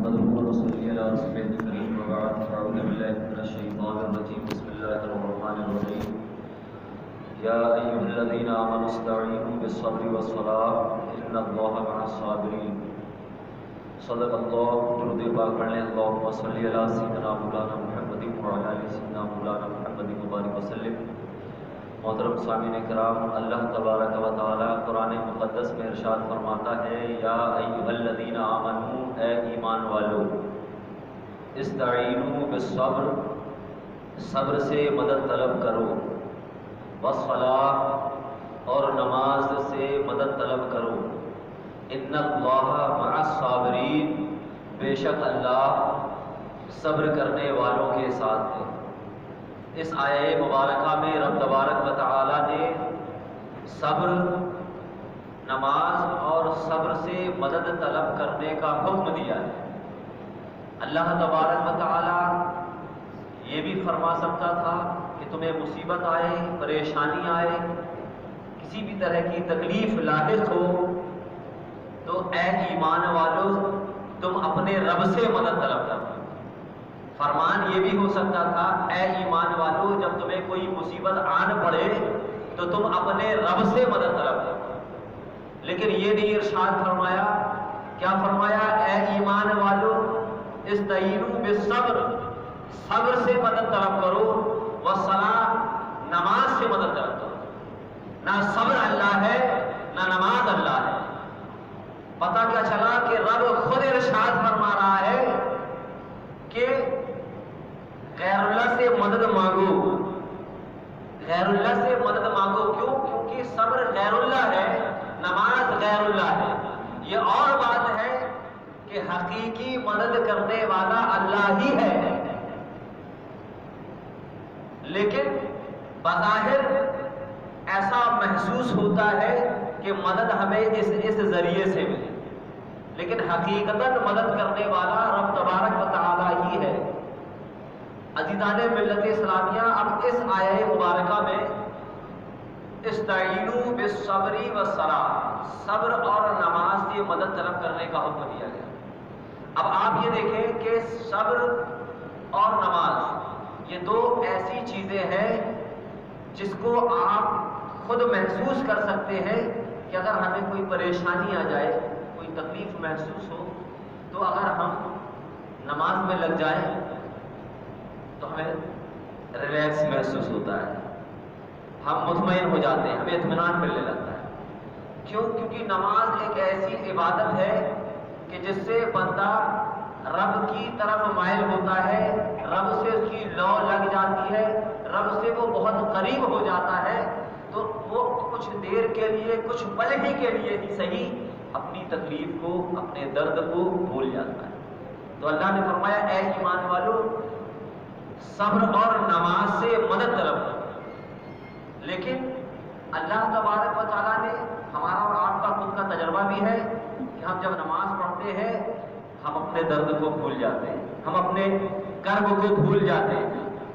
نحمده ونصلي على رسوله الكريم وبعد فأعوذ بالله من الشيطان الرجيم بسم الله الرحمن الرحيم يا أيها الذين آمنوا استعينوا بالصبر والصلاة إن الله مع الصابرين صدق الله درود پاک پڑھ لیں اللهم صل على سيدنا مولانا محمد وعلى آل سيدنا مولانا محمد وبارك وسلم۔ محترم سامعین کرام، اللہ تبارک و تعالی قرآن مقدس میں ارشاد فرماتا ہے یا ایھا الذین آمنوا، اے ایمان والو، استعینوا بالصبر، صبر سے مدد طلب کرو، والصلاۃ، اور نماز سے مدد طلب کرو، ان اللہ مع الصابرین، بے شک اللہ صبر کرنے والوں کے ساتھ ہے۔ اس آیہ مبارکہ میں رب تبارک و تعالی نے صبر، نماز اور صبر سے مدد طلب کرنے کا حکم دیا ہے۔ اللہ تبارک و تعالی یہ بھی فرما سکتا تھا کہ تمہیں مصیبت آئے، پریشانی آئے، کسی بھی طرح کی تکلیف لاحق ہو تو اے ایمان والو تم اپنے رب سے مدد طلب کرو۔ فرمان یہ بھی ہو سکتا تھا اے ایمان والو جب تمہیں کوئی مصیبت آن پڑے تو تم اپنے رب سے مدد طلب کرو، لیکن یہ نہیں ارشاد فرمایا۔ کیا فرمایا؟ اے ایمان والو استعینوا بالصبر، صبر سے مدد طلب کرو، والصلاۃ، نماز سے مدد طلب کرو۔ نہ صبر اللہ ہے نہ نماز اللہ ہے۔ پتہ کیا چلا کہ رب خود ارشاد فرما رہا ہے کہ غیر اللہ سے مدد مانگو، غیر اللہ سے مدد مانگو۔ کیوں؟ کیونکہ صبر غیر اللہ ہے، نماز غیر اللہ ہے۔ یہ اور بات ہے کہ حقیقی مدد کرنے والا اللہ ہی ہے، لیکن بظاہر ایسا محسوس ہوتا ہے کہ مدد ہمیں اس ذریعے سے ملے، لیکن حقیقتاً مدد کرنے والا رب تبارک و تعالی ہی ہے۔ عزیزان ملت اسلامیہ، اب اس آیہ مبارکہ میں استعینوا بالصبر والصلاۃ، صبر اور نماز سے مدد طلب کرنے کا حکم دیا گیا۔ اب آپ یہ دیکھیں کہ صبر اور نماز یہ دو ایسی چیزیں ہیں جس کو آپ خود محسوس کر سکتے ہیں کہ اگر ہمیں کوئی پریشانی آ جائے، کوئی تکلیف محسوس ہو، تو اگر ہم نماز میں لگ جائیں تو ہمیں ریلیکس محسوس ہوتا ہے، ہم مطمئن ہو جاتے ہیں، ہمیں اطمینان ملنے لگتا ہے۔ کیوں؟ کیونکہ نماز ایک ایسی عبادت ہے کہ جس سے بندہ رب کی طرف مائل ہوتا ہے، رب سے اس کی لو لگ جاتی ہے، رب سے وہ بہت قریب ہو جاتا ہے، تو وہ کچھ دیر کے لیے، کچھ پل ہی کے لیے ہی صحیح اپنی تکلیف کو، اپنے درد کو بھول جاتا ہے۔ تو اللہ نے فرمایا اے ایمان والو صبر اور نماز سے مدد طلب کرو۔ لیکن اللہ تبارک و تعالیٰ نے، ہمارا اور آپ کا خود کا تجربہ بھی ہے کہ ہم جب نماز پڑھتے ہیں ہم اپنے درد کو بھول جاتے ہیں، ہم اپنے کرب کو بھول جاتے ہیں،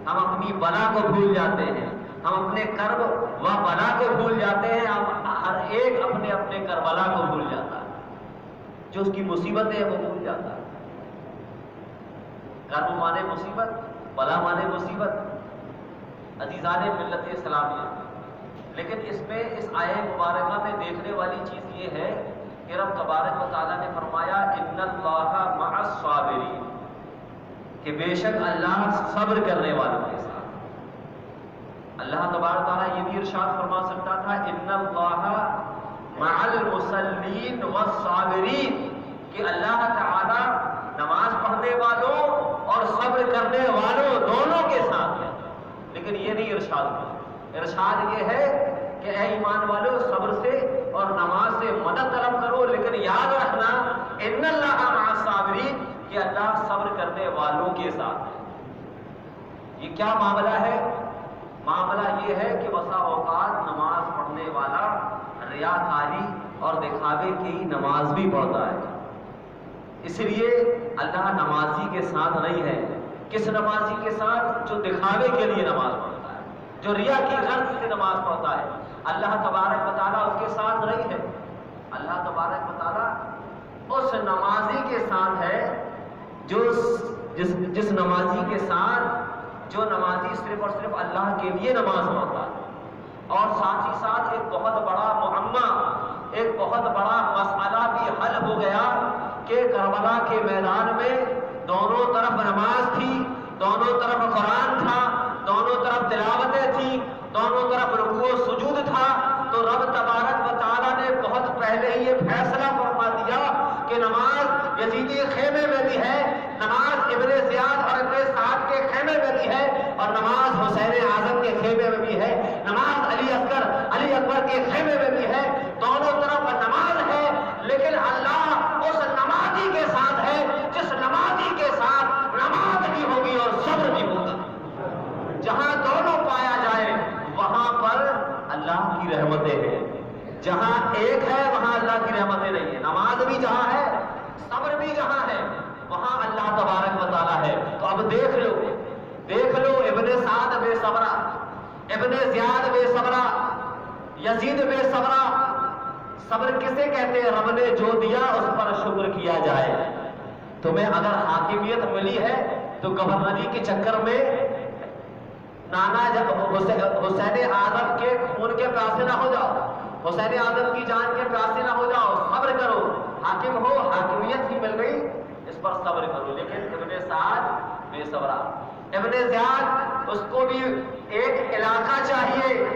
ہم اپنی بلا کو بھول جاتے ہیں، ہم اپنے کرب و بلا کو بھول جاتے ہیں۔ ہر ایک اپنے اپنے کربلا کو بھول جاتا ہے، جو اس کی مصیبت ہے وہ بھول جاتا ہے۔ کرب مانے مصیبت، بلا مانے مصیبت، عزیزان ملت اسلامیہ۔ لیکن اس میں، اس آیہ مبارکہ میں دیکھنے والی چیز یہ ہے کہ رب تبارک و تعالیٰ نے فرمایا ان اللہ مع الصابرین، کہ بے شک اللہ صبر کرنے والوں کے ساتھ۔ اللہ تبارک و تعالیٰ یہ بھی ارشاد فرما سکتا تھا ان اللہ مع المصلین والصابرین، کہ اللہ تعالیٰ نماز پڑھنے والوں اور صبر کرنے والوں دونوں کے ساتھ ہے، لیکن یہ نہیں ارشاد ہوا۔ ارشاد یہ ہے کہ اے ایمان والو صبر سے اور نماز سے مدد طلب کرو، لیکن یاد رکھنا ان اللہ مع الصابرین، کہ اللہ صبر کرنے والوں کے ساتھ ہے۔ یہ کیا معاملہ ہے؟ معاملہ یہ ہے کہ بسا اوقات نماز پڑھنے والا ریاکاری اور دکھاوے کی نماز بھی پڑھتا ہے، اس لیے اللہ نمازی کے ساتھ نہیں ہے۔ کس نمازی کے ساتھ؟ جو دکھاوے کے لیے نماز پڑھتا ہے، جو ریا کی غرض سے نماز پڑھتا ہے۔ اللہ تبارک و تعالیٰ اس کے ساتھ نہیں ہے۔ اللہ تبارک و تعالیٰ اس نمازی کے ساتھ ہے جس نمازی کے ساتھ جو نمازی صرف اور صرف اللہ کے لیے نماز پڑھتا ہے، اور ساتھ ہی ساتھ ایک بہت بڑا معمہ، ایک بہت بڑا مسئلہ بھی حل ہو گیا کہ کربلا کے میدان میں دونوں طرف نماز تھی، دونوں طرف قرآن تھا، دونوں طرف تلاوتیں تھیں، دونوں طرف رکوع و سجود تھا، تو رب تبارک و تعالیٰ نے بہت پہلے ہی یہ فیصلہ فرما دیا کہ نماز یزیدی خیمے میں بھی ہے، نماز ابن زیاد اور ابن سعد کے خیمے میں بھی ہے، اور نماز حسین اعظم کے خیمے میں بھی ہے، نماز علی اکبر کے خیمے میں بھی ہے، دونوں طرف نماز ہے، لیکن اللہ اس نمازی کے ساتھ ہے جس نمازی کے ساتھ نماز بھی ہوگی اور صبر بھی ہوگا۔ جہاں دونوں پایا جائے وہاں پر اللہ کی رحمتیں ہیں، جہاں ایک ہے وہاں اللہ کی رحمتیں نہیں ہیں۔ نماز بھی جہاں ہے، صبر بھی جہاں ہے، وہاں اللہ تبارک و تعالیٰ ہے۔ تو اب دیکھ لو ابن سعد بے صبرا، ابن زیاد بے صبرا، یزید بے صبرا۔ صبر کسے کہتے ہیں؟ رب نے جو دیا اس پر شکر کیا جائے۔ تمہیں اگر حاکمیت ملی ہے تو گورنری کے چکر میں نانا حسین اعظم کے خون کے پیاسے نہ ہو جاؤ، حسین اعظم کی جان کے پیاسے نہ ہو جاؤ، صبر کرو۔ حاکم ہو، حاکمیت ہی مل گئی، اس پر صبر کرو۔ لیکن ابن سعد بے صبرا، ابن زیاد، اس کو بھی ایک علاقہ چاہیے،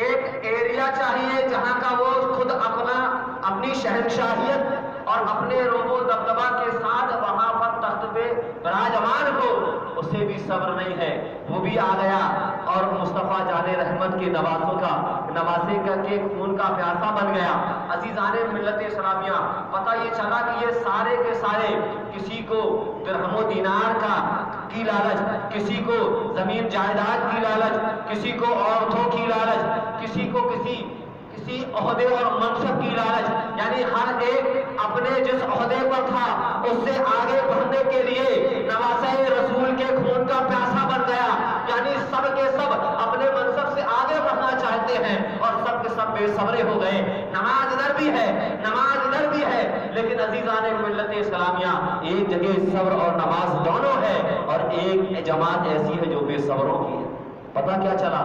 ایک ایریا چاہیے جہاں کا وہ خود اپنی شہنشاہیت اور اپنے روب و دبدبہ کے ساتھ وہاں پر تخت پہ براجمان ہو۔ اسے بھی صبر نہیں ہے، وہ بھی آ گیا اور مصطفیٰ جان رحمت کے نواسے کے خون کا پیاسا بن گیا۔ عزیزان ملت اسلامیہ، پتہ یہ چلا کہ یہ سارے کے سارے کسی کو درہم و دینار کی لالچ، کسی کو زمین جائیداد کی لالچ، کسی کو عورتوں کی لالچ، کسی کو کسی عہدے اور منصب کی لالچ، یعنی ہر ایک اپنے جس عہدے پر تھا اس سے آگے بڑھنے کے لیے نواسہ رسول کے خون کا پیاسا بن گیا۔ یعنی سب کے سب اپنے منصب سے آگے بڑھنا چاہتے ہیں اور سب کے سب بے صبرے ہو گئے۔ نماز ادھر بھی ہے، نماز ادھر بھی ہے، لیکن عزیزان ملت اسلامیہ ایک جگہ صبر اور نماز دونوں ہے، اور ایک جماعت ایسی ہے جو بے صبروں کی ہے۔ پتہ کیا چلا؟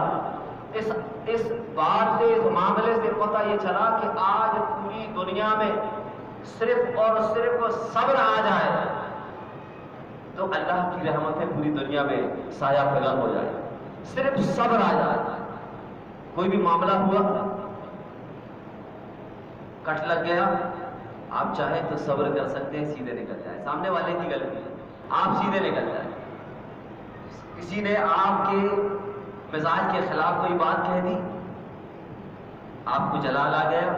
اس بات سے، اس معاملے سے پتہ یہ چلا کہ آج پوری دنیا میں صرف اور صرف صبر آ جائے تو اللہ کی رحمتیں پوری دنیا میں سایہ فگن ہو جائے۔ صرف صبر آ جائے، کوئی بھی معاملہ ہوا، کٹ لگ گیا، آپ چاہیں تو صبر کر سکتے ہیں، سیدھے نکل جائے، سامنے والے کی غلطی ہے، آپ سیدھے نکل جائیں۔ کسی نے آپ کے مزاج کے خلاف کوئی بات کہہ دی، آپ کو جلال آ گیا،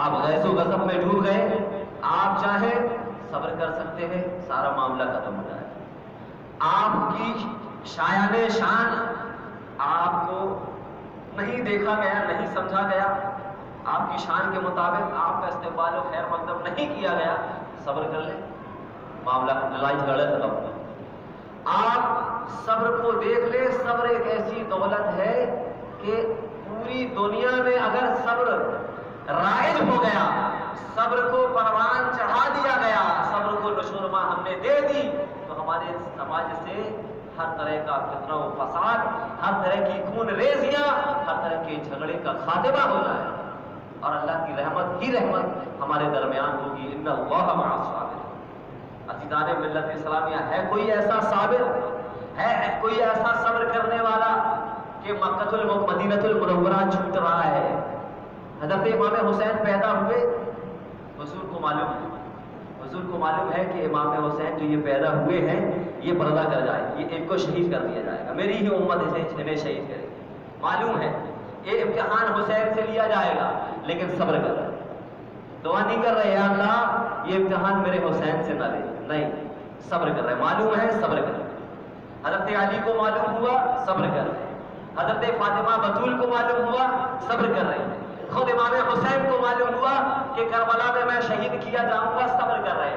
آپ غیظ و غضب میں ڈوب گئے، آپ چاہیں صبر کر سکتے ہیں، سارا معاملہ ختم ہو جائے۔ آپ کی شایان شان آپ کو نہیں دیکھا گیا، نہیں سمجھا گیا، آپ کی شان کے مطابق آپ کا استقبال و خیر مقدم نہیں کیا گیا، صبر کر لیں، معاملہ لڑائی جھگڑے ختم۔ آپ صبر کو دیکھ لیں، صبر ایک ایسی دولت ہے کہ پوری دنیا میں اگر صبر رائج ہو گیا، صبر کو پروان چڑھا دیا گیا، صبر کو نشوونما ہم نے دے دی، تو ہمارے سماج سے ہر طرح کا فتنہ و فساد، ہر طرح کی خون ریزیاں، ہر طرح کے جھگڑے کا خاتمہ ہو جائے، اور اللہ کی رحمت ہی رحمت ہمارے درمیان ہوگی۔ ان اللہ مع الصابرین۔ عزیزان ملت اسلامیہ، ہے کوئی ایسا صابر، ہے کوئی ایسا صبر کرنے والا کہ مدینۃ المنورہ چھوٹ رہا ہے؟ حضرت امام حسین پیدا ہوئے، حضور کو معلوم ہے کہ امام حسین جو یہ پیدا ہوئے ہیں یہ پردہ کر جائے، یہ ایک کو شہید کر دیا جائے گا، میری ہی امت اسے انہیں شہید کرے گی، معلوم ہے یہ امتحان حسین سے لیا جائے گا، لیکن صبر کر رہے، دعا نہیں کر رہے یا اللہ یہ امتحان میرے حسین سے نہ لے، نہیں، صبر کر رہے، معلوم ہے صبر کر رہے۔ حضرت علی کو معلوم ہوا، صبر کر رہے، حضرت فاطمہ بتول کو معلوم ہوا، صبر کر رہے، خود امام حسین کو معلوم ہوا کہ کربلا میں میں شہید کیا جاؤں گا، صبر کر رہے،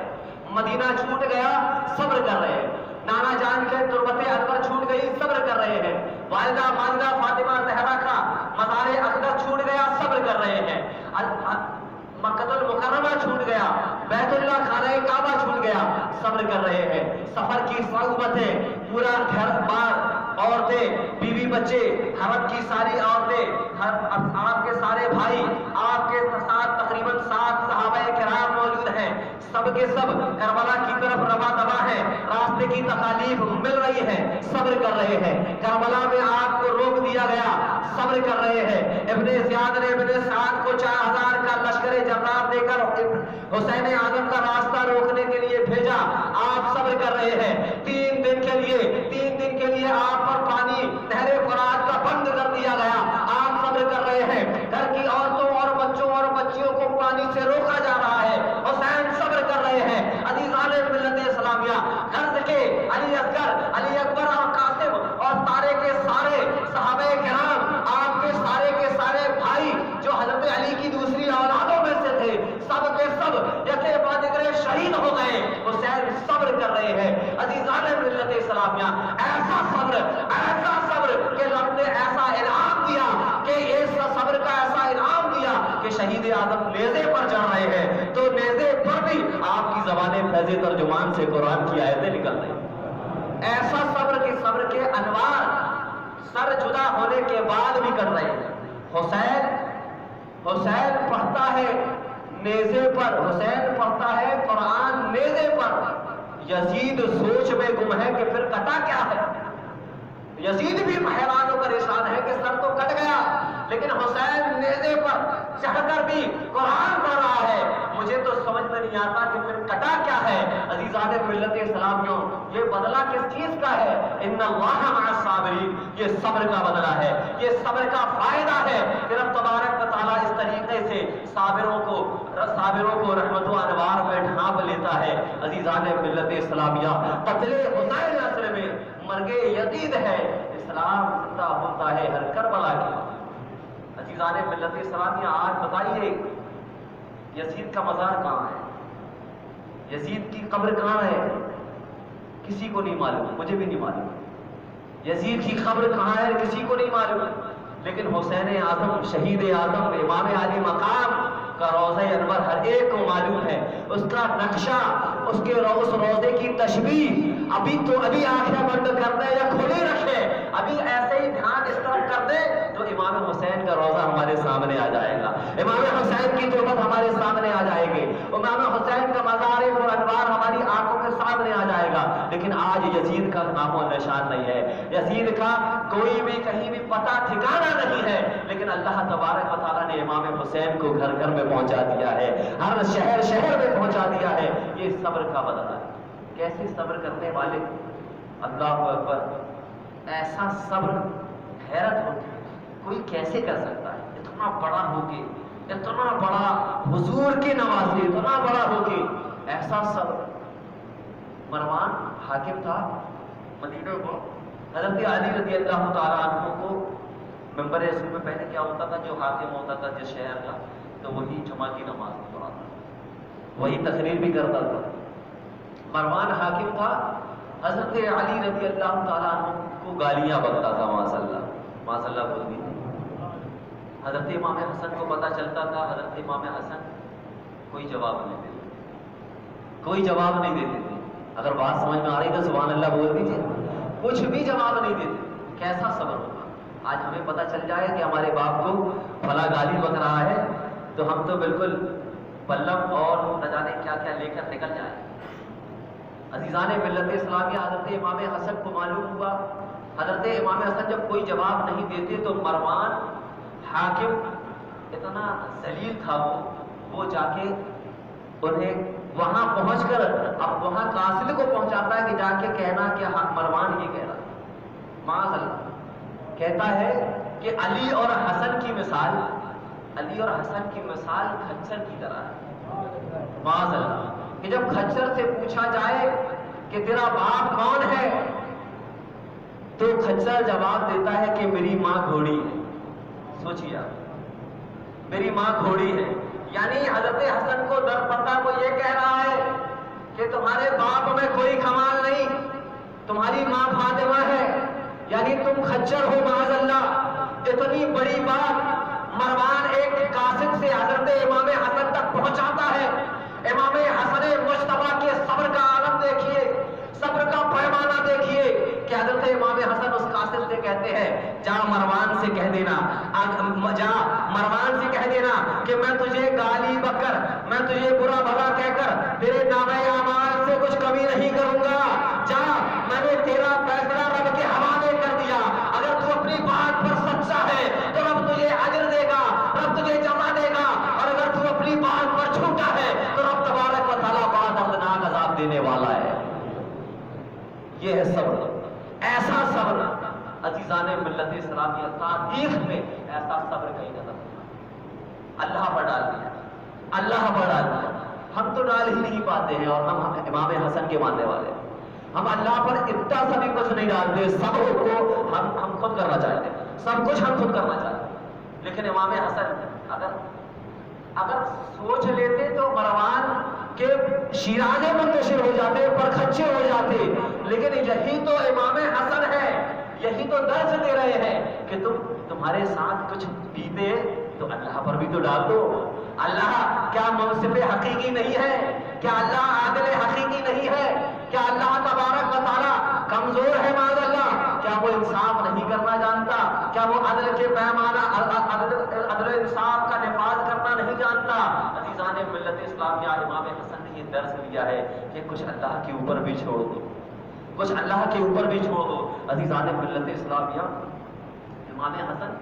مدینہ چھوٹ گیا، صبر کر رہے، نانا جان کے تربت اکبر چھوٹ گئی، صبر کر رہے ہیں، والدہ ماجدہ فاطمہ زہرا کا مزار اقدس چھوٹ گیا، صبر کر رہے ہیں، مکہ المکرمہ چھوٹ گیا، بیت اللہ خانہ کعبہ چھوٹ گیا، صبر کر رہے ہیں، سفر کی صعوبتیں، پورا گھر بار، عورتیں، بیوی بچے، حرم کی ساری عورتیں، آپ کے سارے بھائی، آپ کے ساتھ تقریباً 7 صحابہ کرام موجود ہیں، سب کے سب کربلا کی طرف رواں دوا ہیں، راستے کی تکالیف مل رہی ہے، صبر کر رہے ہیں۔ کربلا میں آگ کو روک دیا گیا، صبر کر رہے ہیں۔ ابن زیاد نے ابن سعد کو 4000 کا لشکر جرار دے کر حسین اعظم کا راستہ روکنے کے لیے بھیجا، آپ صبر کر رہے ہیں۔ 3 دن کے لیے آپ پر پانی نہر فرات کا بند کر دیا گیا، آپ صبر کر رہے ہیں۔ گھر کی عورتوں اور بچوں اور بچیوں کو پانی سے روکا جا رہا ہے، حسین صبر کر رہے ہیں۔ عزیزان ملت اسلامیہ، غرض کے علی اصغر، علی اکبر اور قاسم اور سارے کے سارے صحابہ کرام، آپ کے سارے بھائی جو حضرت علی کی دوسری اولادوں میں سے تھے، سب کے سب یکے بعد دیگرے شہید ہو گئے، حسین صبر کر رہے ہیں۔ عزیزان ملت اسلامیہ، ایسا صبر کہ رب نے ایسا انعام دیا، کہ اس صبر کا ایسا انعام دیا کہ شہید اعظم نیزے پر چڑھ رہے ہیں تو نیزے پر بھی آپ کی زبان فیض ترجمان سے قرآن کی آیتیں نکل رہی ہیں۔ ایسا صبر کے انوار سر جدا ہونے کے بعد بھی کر رہے ہیں۔ حسین پڑھتا ہے نیزے پر، حسین پڑھتا ہے قرآن نیزے پر، یزید سوچ میں گم ہے کہ پھر کٹا کیا ہے۔ یزید بھی حیران و پریشان ہے کہ سر تو کٹ گیا، لیکن حسین نیزے پر چڑھ کر بھی قرآن پڑھ رہا ہے۔ مجھے تو سمجھ میں نہیں آتا کہ پھر کٹا کیا ہے۔ عزیزان ملت اسلامیوں، یہ بدلہ کس چیز کا ہے؟ ان اللہ مع الصابرین، یہ صبر کا بدلہ ہے، یہ صبر کا فائدہ ہے۔ پھر اب تبارک و تعالیٰ اس طریقے سے صابروں کو رحمت و انوار میں ڈھانپ لیتا ہے۔ عزیزان ملت اسلامیہ، قتل حسین اصل میں مرگ یزید ہے، اسلام زندہ ہوتا ہے ہر کربلا کی۔ عزیزان ملت اسلامیہ، آج بتائیے یزید کا مزار کہاں ہے؟ یزید کی قبر کہاں ہے؟ کسی کو نہیں معلوم، مجھے بھی نہیں معلوم یزید کی قبر کہاں ہے، کسی کو نہیں معلوم۔ لیکن حسین اعظم، شہید اعظم، امام علی مقام کا روضہ انور ہر ایک کو معلوم ہے، اس کا نقشہ، اس روضے کی تشبیہ ابھی آنکھیں بند کر دیں یا کھلی رکھے، ابھی ایسے ہی دھیان اس طرف کر دیں تو امام حسین کا روضہ ہمارے سامنے آ جائے گا، امام حسین کی تربت ہمارے سامنے آ جائے گی، امام حسین کا مزار اور انوار ہماری آنکھوں کے سامنے آ جائے گا۔ لیکن آج یزید کا نام و نشان نہیں ہے، یزید کا کوئی بھی کہیں بھی پتہ ٹھکانہ نہیں ہے، لیکن اللہ تبارک و تعالیٰ نے امام حسین کو گھر گھر میں پہنچا دیا ہے، ہر شہر میں پہنچا دیا ہے۔ یہ صبر کا بدلہ ہے۔ کیسے صبر کرنے والے، اللہ اکبر، ایسا صبر حیرت ہوتی ہے، کوئی کیسے کر سکتا ہے؟ اتنا بڑا ہو کے، اتنا بڑا حضور کے نوازے، اتنا بڑا ہو کے ایسا صبر۔ مروان حاکم تھا مدینہ کو، حضرت علی رضی اللہ تعالیٰ عنہ کو ممبر رسول میں پہلے کیا ہوتا تھا، جو حاکم ہوتا تھا جس شہر کا، تو وہی جمعہ کی نماز پڑھاتا تھا، وہی تقریر بھی کرتا تھا۔ مروان حاکم تھا، حضرت علی رضی اللہ تعالیٰ عنہ کو گالیاں بکتا تھا، ماشاء اللہ بول دی۔ حضرت امام حسن کو پتہ چلتا تھا، حضرت امام حسن کوئی جواب نہیں دیتے تھے۔ اگر بات سمجھ میں آ رہی تو سبحان اللہ بول دیجیے، کچھ بھی جواب نہیں دیتے۔ کیسا صبر ہوگا؟ آج ہمیں پتہ چل جائے کہ ہمارے باپ کو فلاں گالی بک رہا ہے تو ہم تو بالکل پلم اور نہ جانے کیا کیا لے کر نکل جائیں۔ عزیزان ملت اسلامیہ، حضرت امام حسن کو معلوم ہوا، حضرت امام حسن جب کوئی جواب نہیں دیتے تو مروان حاکم اتنا ذلیل تھا، وہ جا کے انہیں وہاں پہنچ کر اب وہاں قاصد کو پہنچاتا ہے کہ جا کے کہنا کہ مروان یہ کہہ رہا ہے، معاذ اللہ، کہتا ہے کہ علی اور حسن کی مثال کھچر کی طرح ہے، معاذ اللہ، کہ جب کھچر سے پوچھا جائے کہ تیرا باپ کون ہے تو کھچر جواب دیتا ہے کہ میری ماں گھوڑی ہے۔ سوچیے آپ، میری ماں گھوڑی ہے، یعنی حضرت حسن کو در پتہ وہ یہ کہہ رہا ہے کہ تمہارے باپ میں کوئی کمال نہیں، تمہاری ماں فاطمہ ہے، یعنی تم کھچر ہو، معاذ اللہ۔ اتنی بڑی بات مروان ایک قاصد سے حضرت امام حسن تک پہنچاتا ہے۔ امام حسن دینے والا ہے. یہ ہے صبر. ایسا صبر عزیزان ملت اسلامیہ تاریخ میں ایسا صبر کہیں نظر نہیں. اللہ پر ڈال دیا, اللہ پر ڈال دیا. ہم تو ڈال ہی نہیں پاتے ہیں, اور ہم امام حسن کے ماننے والے ہیں. ہم اللہ پر اتنا سا بھی کچھ نہیں ڈالتے. صبر کو ہم خود کرنا چاہتے ہیں, سب کچھ ہم خود کرنا چاہتے ہیں. لیکن امام حسن اگر سوچ لیتے تو مروان کے شیرازے منتشر ہو جاتے, پرخچے ہو جاتے. لیکن یہی تو امام حسن ہے, یہی تو درس دے رہے ہیں کہ تمہارے ساتھ کچھ بیتے تو اللہ پر بھی تو ڈال دو. اللہ کیا منصف حقیقی نہیں ہے؟ کیا اللہ عادل حقیقی نہیں ہے؟ کیا اللہ تبارک و تعالیٰ کمزور ہے معاذ اللہ؟ کیا وہ انصاف نہیں کرنا جانتا؟ کیا وہ عدل کے پیمانہ عدل انصاف کا نفاذ کرنا نہیں جانتا؟ عزیزان ملت اسلامیہ, امام حسن نے یہ درس دیا ہے کہ کچھ اللہ کے اوپر بھی چھوڑ دو, کچھ اللہ کے اوپر بھی چھوڑ دو. عزیزان ملت اسلامیہ, امام حسن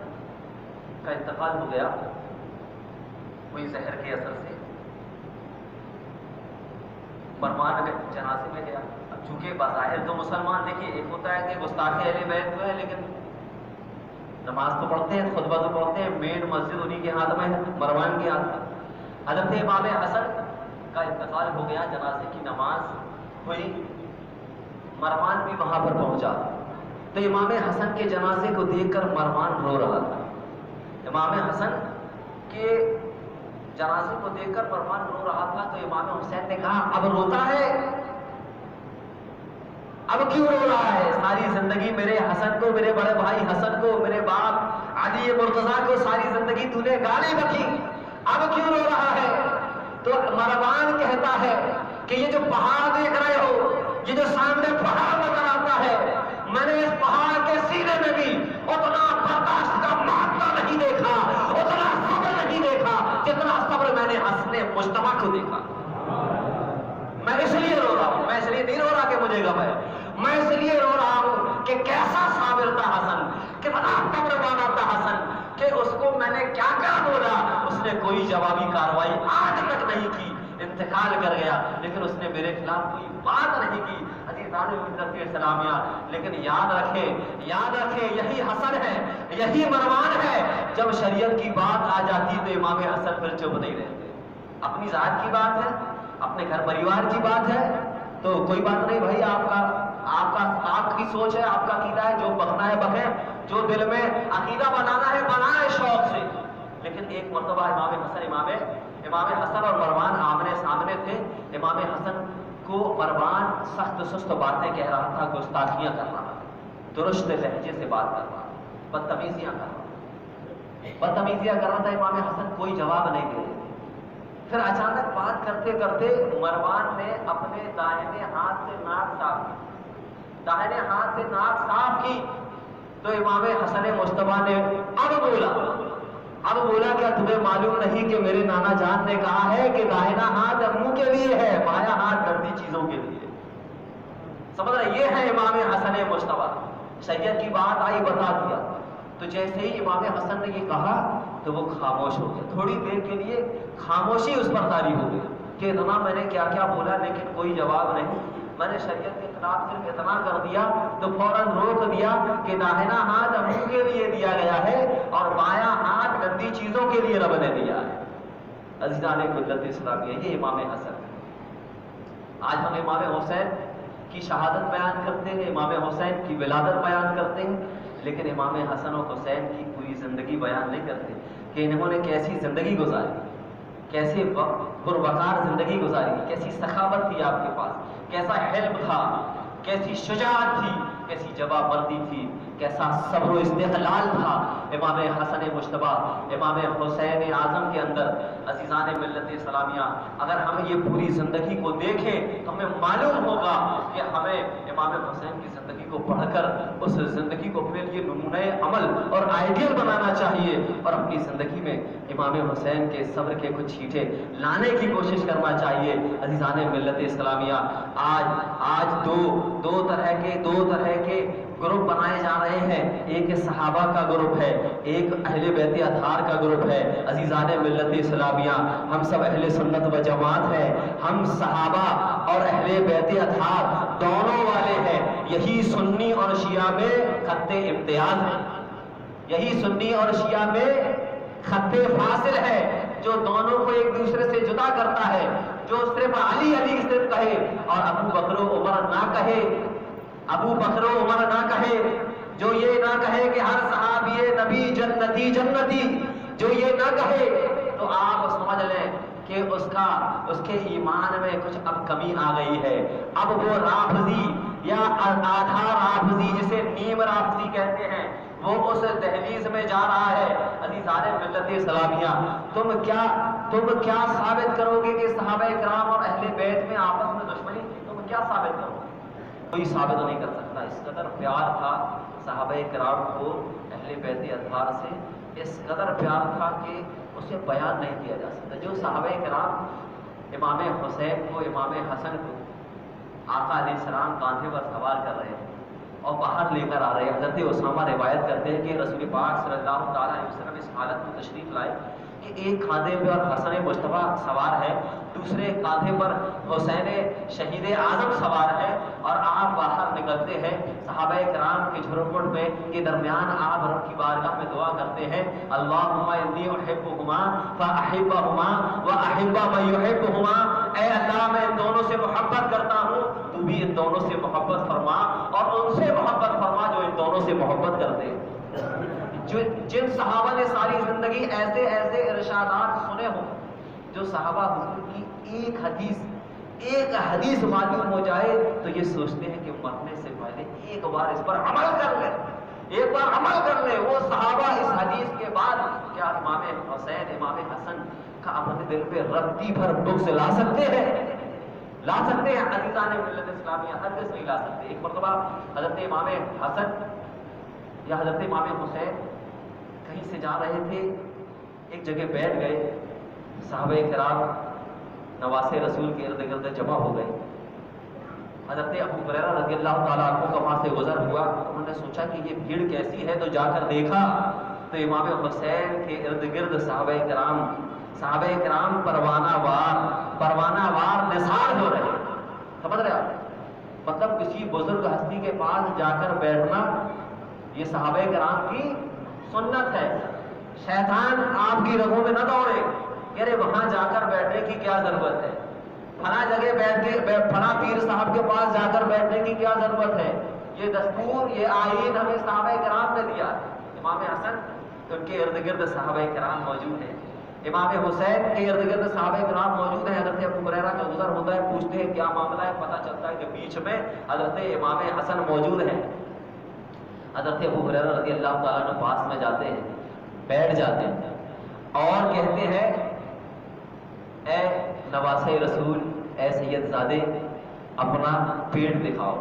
کا انتقال ہو گیا کوئی زہر کے اثر سے. مروان کے جنازے میں گیا. اب چونکہ بظاہر تو مسلمان, دیکھیے ایک ہوتا ہے کہ گستاخ اہل بیت تو ہے, لیکن نماز تو پڑھتے ہیں, خطبہ تو پڑھتے ہیں, مین مسجد انہی کے ہاتھ میں ہے, مروان کے ہاتھ میں. حضرت امام حسن کا انتقال ہو گیا, جنازے کی نماز ہوئی, مروان بھی وہاں پر پہنچا. تو امام حسن کے جنازے کو دیکھ کر مروان رو رہا تھا. امام حسن کے جنازے کو دیکھ کر مروان رو رہا تھا. تو امام حسین نے کہا اب روتا ہے, اب کیوں رو رہا ہے؟ ساری زندگی میرے حسن کو, میرے بڑے بھائی حسن کو, میرے باپ علی مرتضیٰ کو ساری زندگی تو نے گالی بکی, اب کیوں رو رہا ہے؟ تو مروان کہتا ہے کہ یہ جو پہاڑ دیکھ رہے ہو, یہ جو سامنے پہاڑ نظر آتا ہے, میں نے اس پہاڑ کے سینے میں بھی اتنا برداشت کا معاملہ نہیں دیکھا, اتنا صبر نہیں دیکھا جتنا صبر میں نے حسن مجتبیٰ کو دیکھا. میں اس لیے رو رہا ہوں, میں اس لیے نہیں رو رہا کہ مجھے غم ہے, میں اس لیے رو رہا ہوں کہ کیسا صابر تھا حسن, کتنا صبر والا تھا حسن, کہ اس کو میں نے کیا کیا بولا اس نے کوئی جوابی کاروائی آج تک نہیں کی. انتقال کر گیا لیکن اس نے میرے خلاف کوئی بات نہیں کی. عزیزان ملت اسلامیہ, لیکن یاد رکھیں یہی حسن ہے, یہی مروان ہے. جب شریعت کی بات آ جاتی تو امام حسن پھر چپ نہیں رہتے. اپنی ذات کی بات ہے, اپنے گھر پریوار کی بات ہے تو کوئی بات نہیں بھائی, آپ کی سوچ ہے, آپ کا عقیدہ ہے, جو بکنا ہے بکے, جو دل میں عقیدہ بنانا ہے بنائے شوق سے. لیکن ایک مرتبہ امام حسن اور مروان آمنے سامنے تھے. امام حسن کو مروان سخت سست باتیں کہہ رہا تھا, گستاخیاں کر رہا تھا, درست لہجے سے بات کر رہا تھا, بدتمیزیاں کر رہا تھا. امام حسن کوئی جواب نہیں دے رہے. پھر اچانک بات کرتے کرتے مروان نے اپنے داہنے ہاتھ سے ناک صاف کی. تو امام حسن مجتبیٰ نے اب بولا کیا تمہیں معلوم نہیں کہ میرے نانا جان نے کہا ہے کہ داہنا ہاتھ منہ کے لیے ہے, بایاں ہاتھ گندی چیزوں کے لیے. سمجھ رہے, یہ ہے امام حسن مجتبیٰ. شریعت کی بات آئی بتا دیا. تو جیسے ہی امام حسن نے یہ کہا تو وہ خاموش ہو گیا. تھوڑی دیر کے لیے خاموشی اس پر طاری ہو گئی کہ اتنا میں نے کیا کیا بولا لیکن کوئی جواب نہیں. میں نے شریعت کے خلاف صرف اتنا کر دیا تو فوراً روک دیا کہ داہنا ہاتھ منہ کے لیے دیا گیا ہے اور بایاں ہاتھ گندی چیزوں کے لیے رب نے دیا ہے. عزیزان ملت اسلامیہ, یہ امام حسن. آج ہم امام حسین کی شہادت بیان کرتے ہیں, امام حسین کی ولادت بیان کرتے ہیں, لیکن امام حسن و حسین کی پوری زندگی بیان نہیں کرتے کہ انہوں نے کیسی زندگی گزاری, کیسے پروقار زندگی گزاری, کیسی سخاوت تھی آپ کے پاس, کیسا حلم تھا, کیسی شجاعت تھی, کیسی جوابمندی تھی, کیسا صبر و استقلال تھا امام حسن مجتبیٰ, امام حسین اعظم کے اندر. عزیزان ملت اسلامیہ, اگر ہم یہ پوری زندگی کو دیکھیں تو ہمیں معلوم ہوگا کہ ہمیں امام حسین کی زندگی کو پڑھ کر اس زندگی کو اپنے لیے نمونہ عمل اور آئیڈیل بنانا چاہیے، اور اپنی زندگی میں امام حسین کے صبر کے کچھ چھینٹے لانے کی کوشش کرنا چاہیے۔ عزیزان ملت اسلامیہ، آج دو طرح کے گروپ بنائے جا رہے ہیں، ایک صحابہ کا گروپ ہے، ایک اہل بیت اطہار کا گروپ ہے۔ عزیزان ملت اسلامیہ، ہم سب اہل سنت و جماعت ہیں، ہم صحابہ اور اہل بیت اطہار دونوں والے ہیں۔ یہی سنی اور شیعہ میں خط امتیاز ہے، یہی سنی اور شیعہ میں خط فاصل ہے جو دونوں کو ایک دوسرے سے جدا کرتا ہے۔ جو صرف علی علی صرف کہے اور ابو بکر و عمر نہ کہے، ابو بکر و عمر نہ کہے، جو یہ نہ کہے کہ ہر صحابی نبی جنتی جنتی، جو یہ نہ کہے، تو آپ سمجھ لیں کہ اس کے ایمان میں کچھ اب کمی آ گئی ہے۔ اب وہ رافضی یا آدھا رافضی، جسے نیم رافضی کہتے ہیں، وہ اس دہلیز میں جا رہا ہے۔ عزیزان ملت اسلامیہ، تم کیا ثابت کرو گے کہ صحابہ کرام اور اہل بیت میں آپس میں دشمنی تھی؟ تم کیا ثابت کرو گے؟ کوئی ثابت نہیں کر سکتا۔ اس قدر پیار تھا صحابہ کرام کو اہل بیت اطہار سے، اس قدر پیار تھا کہ اسے بیان نہیں کیا جا سکتا۔ جو صحابہ کرام امام حسین کو، امام حسن کو آقا علیہ السلام کاندھے پر سوار کر رہے ہیں اور باہر لے کر آ رہے ہیں۔ حضرت اسامہ روایت کرتے ہیں کہ رسول پاک صلی اللہ تعالیٰ علیہ وسلم اس حالت میں تشریف لائے کہ ایک کاندھے پر حسن مصطفیٰ سوار ہے، دوسرے کاندھے پر حسین شہید اعظم سوار ہے، اور آپ باہر نکلتے ہیں صحابہ کرام کے جھرمٹ میں کے درمیان۔ آپ رب کی بارگاہ میں دعا کرتے ہیں، اللہم انی احبہما فاحبہما واحب من یحبہما، اے اللہ میں ان دونوں سے محبت کرتا ہوں، تو بھی ان دونوں سے محبت فرما اور ان سے محبت فرما جو ان دونوں سے محبت کرتے ہیں۔ جن صحابہ نے ساری زندگی ایسے ارشادات سنے ہوں، جو صحابہ حضور کی ایک حدیث معلوم ہو جائے تو یہ سوچتے ہیں کہ مرنے سے پہلے ایک بار اس پر عمل کر لیں، وہ صحابہ اس حدیث کے بعد کیا امام حسین امام حسن کا اپنے دل پہ رتی بھر بغض لا سکتے ہیں؟ عزیزان ملت اسلامیہ، ہرگز نہیں لا سکتے۔ ایک مرتبہ حضرت امام حسن یا حضرت امام حسین کہیں سے جا رہے تھے، ایک جگہ بیٹھ گئے، صحابہ کرام نواسے رسول کے ارد گرد جمع ہو گئے۔ حضرت ابو ہریرہ رضی اللہ تعالیٰ عنہ کا وہاں سے گزر ہوا، انہوں نے سوچا کہ یہ بھیڑ کیسی ہے، تو جا کر دیکھا تو امام حسین کے ارد گرد صحابہ کرام پروانہ وار نثار ہو رہے۔ سمجھ رہے آپ؟ مطلب کسی بزرگ ہستی کے پاس جا کر بیٹھنا یہ صحابہ کرام کی سنت ہے۔ شیطان آپ کی رگوں میں نہ دوڑے کہ ارے وہاں جا کر بیٹھنے کی کیا ضرورت ہے، فلاں جگہ بیٹھ کے فلاں پیر صاحب کے پاس جا کر بیٹھنے کی کیا ضرورت ہے۔ یہ دستور، یہ آئین ہمیں صحابہ کرام نے دیا۔ امام حسن ان کے ارد گرد صحابہ کرام موجود ہیں، امام حسین کے ارد گرد صحابہ کرام موجود ہیں۔ حضرت ابو ہریرہ کا گزر ہوتا ہے، پوچھتے ہیں کیا معاملہ ہے، پتہ چلتا ہے کہ بیچ میں حضرت امام حسن موجود ہیں۔ حضرت ابو ہریرہ رضی اللہ تعالیٰ عنہ پاس میں جاتے ہیں، بیٹھ جاتے ہیں اور کہتے ہیں، اے نواسے رسول، اے سید زادے، اپنا پیٹ دکھاؤ،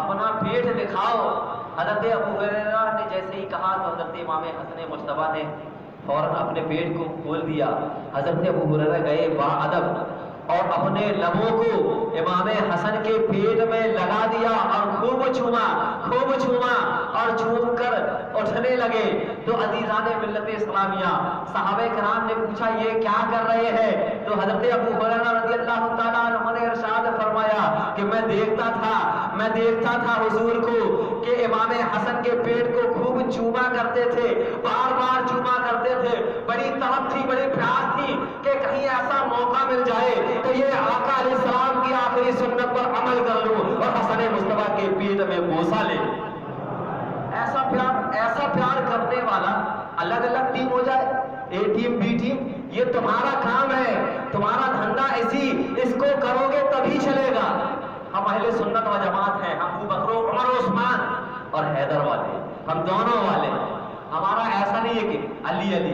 اپنا پیٹ دکھاؤ۔ حضرت ابو ہریرہ نے جیسے ہی کہا تو حضرت امام حسن مجتبیٰ نے فوراً اپنے پیٹ کو کھول دیا۔ حضرت ابو ہریرہ گئے باادب اور اپنے لبوں کو امام حسن کے پیٹ میں لگا دیا اور خوب چھوما اور چھوم کر اٹھنے لگے۔ تو عزیزان ملت اسلامیہ، صحابہ کرام نے پوچھا یہ کیا کر رہے ہیں؟ تو حضرت ابو ہریرہ رضی اللہ تعالیٰ عنہ نے ارشاد فرمایا کہ میں دیکھتا تھا حضور کو کہ امام حسن کے پیٹ کو خوب چوما کرتے تھے، بار بار چوما کرتے تھے۔ بڑی طلب تھی، بڑی پیاس تھی کہ کہیں ایسا موقع مل جائے کہ یہ آقا علیہ السلام کی آخری سنت پر عمل کر لوں اور حسن مصطفیٰ کے پیٹ میں بوسہ لے۔ ایسا پیار کرنے والا الگ الگ ٹیم ہو جائے، اے ٹیم بی ٹیم، یہ تمہارا کام ہے، تمہارا دھندا اس کو کرو گے تبھی چلے گا۔ ہم اہل سنت و جماعت ہیں، ہم ابو بکر عمر عثمان اور حیدر والے، ہم دونوں والے۔ ہمارا ایسا نہیں ہے کہ علی علی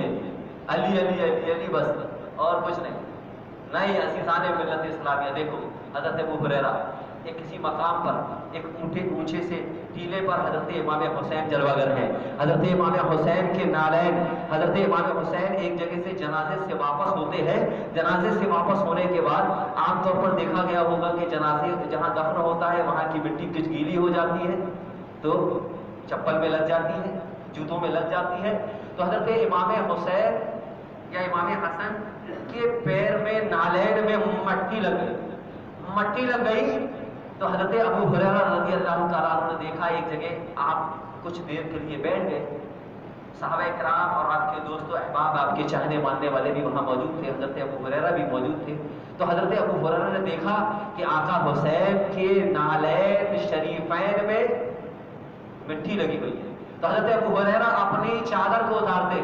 علی علی علی علی بس اور کچھ نہیں۔ عزیزان ملت اسلامیہ، دیکھو حضرت ابو ہریرہ ایک کسی مقام پر ایک اونچے سے ٹیلے پر حضرت امام حسین جلوگر ہیں. حضرت امام حسین کے نالین، حضرت امام حسین ایک جگہ سے جنازے سے واپس ہوتے ہیں. جنازے سے واپس ہونے کے بعد عام طور پر دیکھا گیا ہوگا کہ جنازے جہاں دفن ہوتا ہے وہاں کی مٹی کچھ گیلی ہو جاتی ہے تو چپل میں لگ جاتی ہے، جوتوں میں لگ جاتی ہے. تو حضرت امام حسین یا امام حسن کے پیر میں نالین میں مٹی لگ گئی. تو حضرت ابو ہریرہ رضی اللہ تعالیٰ عنہ نے دیکھا ایک جگہ آپ کچھ دیر کے لیے بیٹھ گئے. صحابہ کرام اور آپ کے دوست و احباب، آپ کے چاہنے ماننے والے بھی وہاں موجود تھے. حضرت ابو ہریرہ بھی موجود تھے. تو حضرت ابو ہریرہ نے دیکھا کہ آقا حسین کے نالین شریفین میں مٹی لگی ہوئی ہے. تو حضرت ابو ہریرہ اپنی چادر کو اتارتے،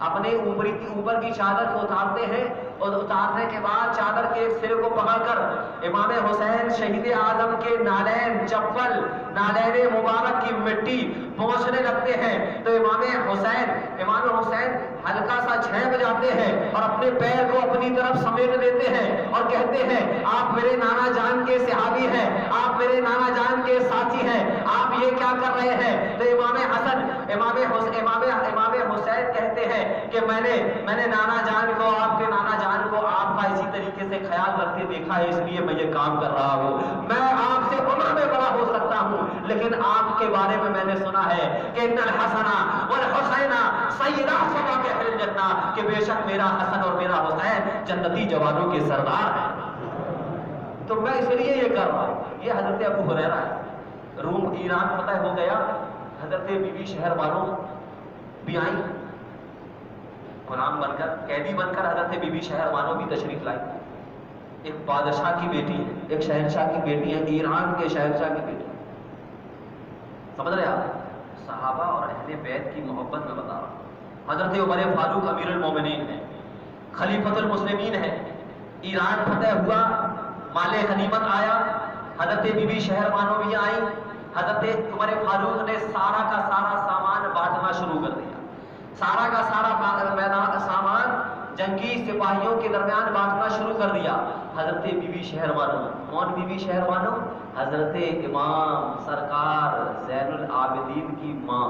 اپنے اوپر کی چادر کو اتارتے ہیں اور اتارنے کے بعد چادر کے ایک سرے کو پکڑ کر امام حسین شہید اعظم کے نالین چپل، نالین مبارک کی مٹی پہنچنے لگتے ہیں. تو امام حسین ہلکا سا چھین بجاتے ہیں اور اپنے پیر کو اپنی طرف سمیٹ لیتے ہیں اور کہتے ہیں آپ میرے نانا جان کے صحابی ہیں، آپ میرے نانا جان کے ساتھی ہیں، آپ یہ کیا کر رہے ہیں؟ تو امام حسین کہتے ہیں کہ میں نے نانا جان کو، آپ کے نانا جان کو آپ کا اسی طریقے سے خیال رکھتے دیکھا ہے، اس لیے میں یہ کام کر رہا ہوں. میں آپ سے عمر میں بڑا ہو سکتا ہوں لیکن آپ کے بارے میں نے سنا ہے کہ ان الحسن والحسین سیدا شباب اہل الجنہ، کہ بے شک میرا حسن اور میرا حسین جنتی جوانوں کے سردار ہیں. تو میں اس لیے یہ کر رہا ہوں. یہ حضرت ابو ہریرہ ہے. روم ایران فتح ہو گیا، حضرت بی بی شہر بانو بھی آئی غلام بن کر، قیدی بن کر. حضرت بی بی شہر بانو بھی تشریف لائی. ایک بادشاہ کی بیٹی ہے، ایک شہنشاہ کی بیٹی ہے، ایران کے شہنشاہ کی بیٹی. سمجھ رہے آپ؟ صحابہ اور اہل بیت کی محبت میں بتا رہا ہوں. حضرت عمر فاروق امیر المومنین ہیں، خلیفۃ المسلمین ہیں. ایران فتح ہوا، مال غنیمت آیا، حضرت بی بی شہر بانو بھی آئی. حضرت عمر فاروق نے سارا کا سارا سامان بانٹنا شروع کر دیا. سارا کا سارا سامان جنگی سپاہیوں کے درمیان بانٹنا شروع کر دیا. حضرت بی بی شہر بانو، کون بی بی شہر بانو؟ حضرت امام سرکار زین العابدین کی ماں.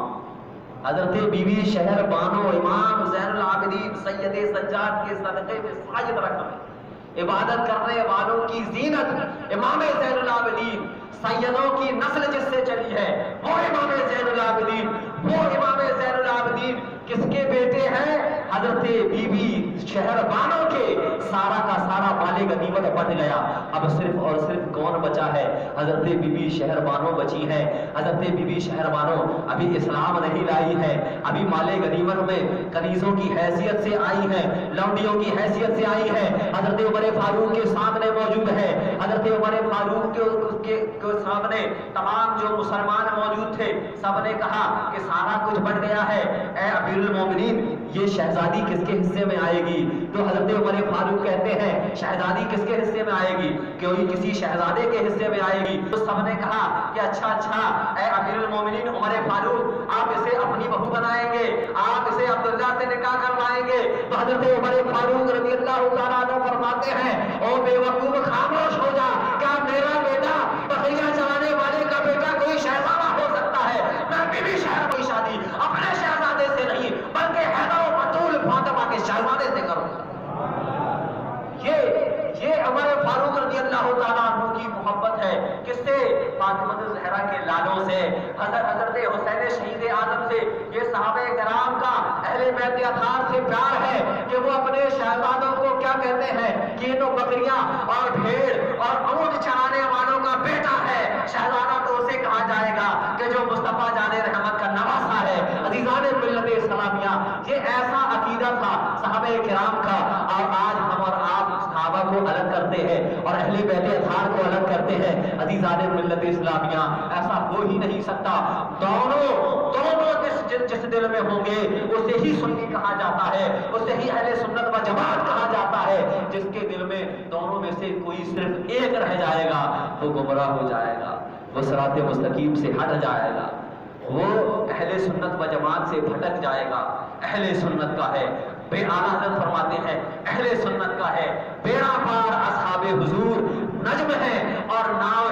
حضرت بی بی شہر بانو امام زین العابدین سید سجاد کے صدقے میں ساجد رقم ہے، عبادت کرنے والوں کی زینت. امام زین العابدین سیدوں کی نسل جس سے چلی ہے وہ امام زین العابدین. وہ امام زین العابدین کس کے بیٹے ہیں؟ حضرت بی بی شہر بانو کے. سارا کا سارا مال غنیمت بٹ گیا. اب صرف اور صرف کون بچا ہے؟ حضرت بی بی شہر بانو بچی ہے. حضرت بی بی شہر بانو ابھی اسلام نہیں لائی ہے، ابھی مال غنیمت میں کنیزوں کی حیثیت سے آئی ہے، لونڈیوں کی حیثیت سے آئی ہے. حضرت عمر فاروق کے سامنے موجود ہے. حضرت عمر فاروق کے سامنے تمام جو مسلمان موجود تھے سب نے کہا کہ سارا کچھ بٹ گیا ہے، اے امیر المومنین یہ شہزادی کس کے حصے میں آئے گی؟ تو حضرت عمر فاروق کہتے ہیں شہزادی کس کے حصے میں آئے گی؟ کوئی کسی شہزادے کے حصے میں آئے گی. تو سب نے کہا کہ اچھا اے امیر المومنین عمر فاروق آپ اسے اپنی بہو بنائیں گے، آپ اسے عبداللہ سے نکاح کروائیں گے. تو حضرت عمر فاروق رضی اللہ تعالیٰ عنہ فرماتے ہیں او بے وقوف خاموش ہو جا، کیا میرا بیٹا بقیہ چلانے والے کا بیٹا کوئی شہزادہ ہو سکتا ہے؟ میں بی بی شہر کی شادی اپنے شہزادے سے نہیں بلکہ حیدر و بطول فاطمہ کے شہزادے سے کروں گا. یہ عمر فاروق رضی اللہ تعالیٰ عنہ کی محبت ہے. کس سے؟ فاطمہ الزہرا کے لالوں سے، حضرت حسین شہید اعظم سے. یہ صحابہ کرام کا اہل بیت اطہار سے پیار ہے کہ وہ اپنے شہزادوں کو کیا کہتے ہیں کہ یہ تو بکریاں اور بھیڑ اور اونٹ چرانے والوں کا بیٹا ہے. شہزادہ تو اسے کہا جائے گا کہ جو مصطفیٰ جان رحمت کا نواسا ہے. عزیزان ملت اسلامیہ، یہ ایسا عقیدہ تھا صحابہ کرام کا. اور آج ہم اور آپ صحابہ کو الگ کرتے ہیں اور اہل بیت اطہار کو الگ کرتے ہیں. عزیزان ملت اسلامیہ، ایسا ہو ہی نہیں سکتا. دونوں جس دل میں ہوں گے اسے ہی سنی کہا جاتا ہے، اسے ہی اہل سنت و جماعت کہا جاتا ہے. جس کے دل میں دونوں میں سے کوئی صرف ایک رہ جائے گا وہ گمراہ ہو جائے گا، وہ صراط مستقیم سے ہٹ جائے گا، وہ اہل سنت و جماعت سے بھٹک جائے گا. اہل سنت کا ہے، بے اعلیٰ حضرت فرماتے ہیں اہل سنت کا ہے بیڑا پار اصحاب حضور، نجم ہے اور نام